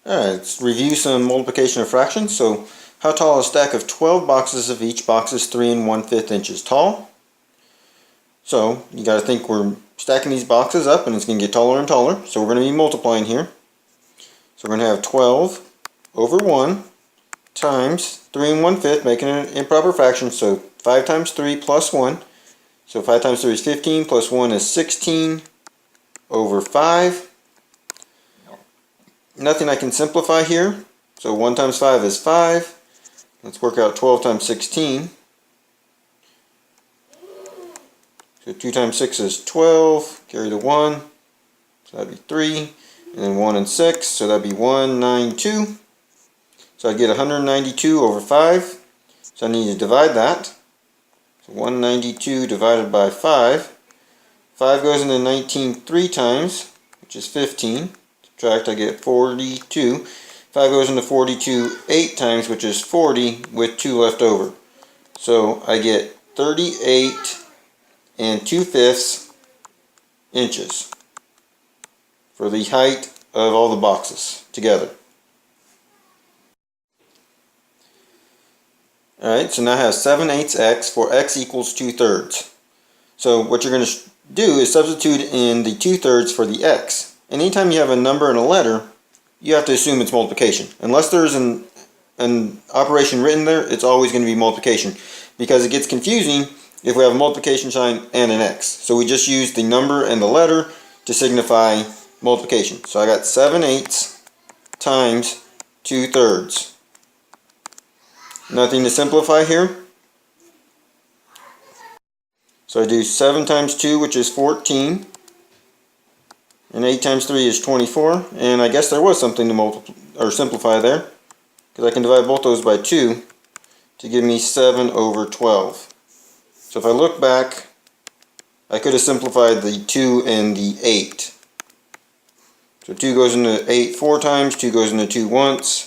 Alright, let's review some multiplication of fractions. So, how tall is a stack of 12 boxes of each box is 3 1/5 inches tall? So, you got to think we're stacking these boxes up and it's going to get taller and taller. So we're going to be multiplying here. So we're going to have 12 over 1 times 3 1/5, making it an improper fraction. So 5 times 3 plus 1. So 5 times 3 is 15 plus 1 is 16 over 5. Nothing I can simplify here. So 1 times 5 is 5. Let's work out 12 times 16. So 2 times 6 is 12. Carry the 1. So that'd be 3. And then 1 and 6. So that'd be 192. So I get 192 over 5. So I need to divide that. So 192 divided by 5. 5 goes into 19 3 times, which is 15. Subtract, I get 42. 5 goes into 42 8 times, which is 40, with 2 left over. So I get 38 2/5 inches for the height of all the boxes together. Alright, so now I have 7/8 x for x equals 2/3. So what you're going to do is substitute in the 2/3 for the x. And anytime you have a number and a letter, you have to assume it's multiplication. Unless there's an operation written there, it's always going to be multiplication. Because it gets confusing if we have a multiplication sign and an x. So we just use the number and the letter to signify multiplication. So I got 7/8 times 2/3. Nothing to simplify here. So I do 7 times 2, which is 14. And 8 times 3 is 24. And I guess there was something to simplify there, because I can divide both those by 2 to give me 7 over 12. So if I look back, I could have simplified the 2 and the 8. So 2 goes into 8 4 times, 2 goes into 2 once.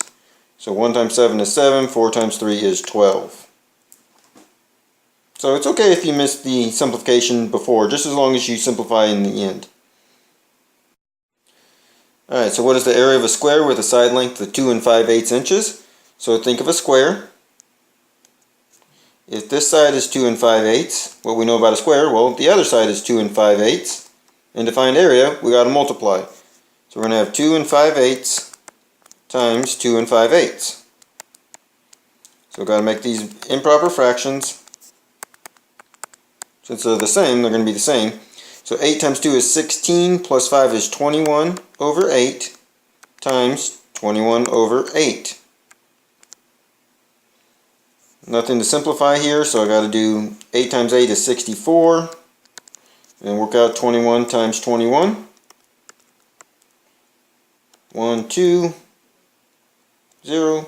So 1 times 7 is 7, 4 times 3 is 12. So it's okay if you missed the simplification before, just as long as you simplify in the end. Alright, so what is the area of a square with a side length of 2 5/8 inches? So think of a square. If this side is 2 5/8, what we know about a square, well, the other side is 2 5/8. And to find area, we got to multiply. So we're going to have 2 5/8 times 2 5/8. So we've got to make these improper fractions. Since they're the same, they're going to be the same. So 8 times 2 is 16, plus 5 is 21 over 8 times 21 over 8. Nothing to simplify here, so I got to do 8 times 8 is 64. And work out 21 times 21. 1, 2, 0.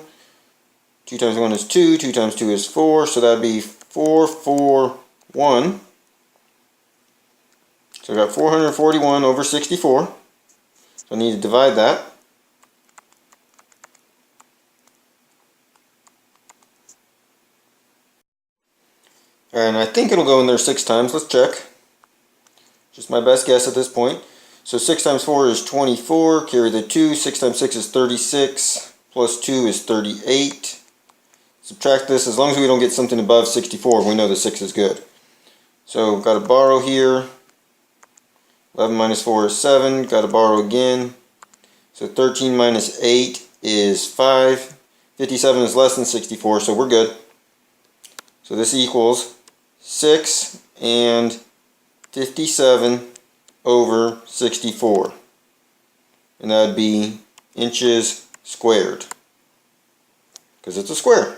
2 times 1 is 2, 2 times 2 is 4, so that would be 4, 4, 1. So I got 441 over 64. So I need to divide that. And I think it'll go in there 6 times. Let's check. Just my best guess at this point. So 6 times 4 is 24. Carry the 2. 6 times 6 is 36. Plus 2 is 38. Subtract this. As long as we don't get something above 64, we know the 6 is good. So got to borrow here. 11 minus 4 is 7. Got to borrow again. So 13 minus 8 is 5. 57 is less than 64, so we're good. So this equals 6 and 57 over 64. And that would be inches squared, because it's a square.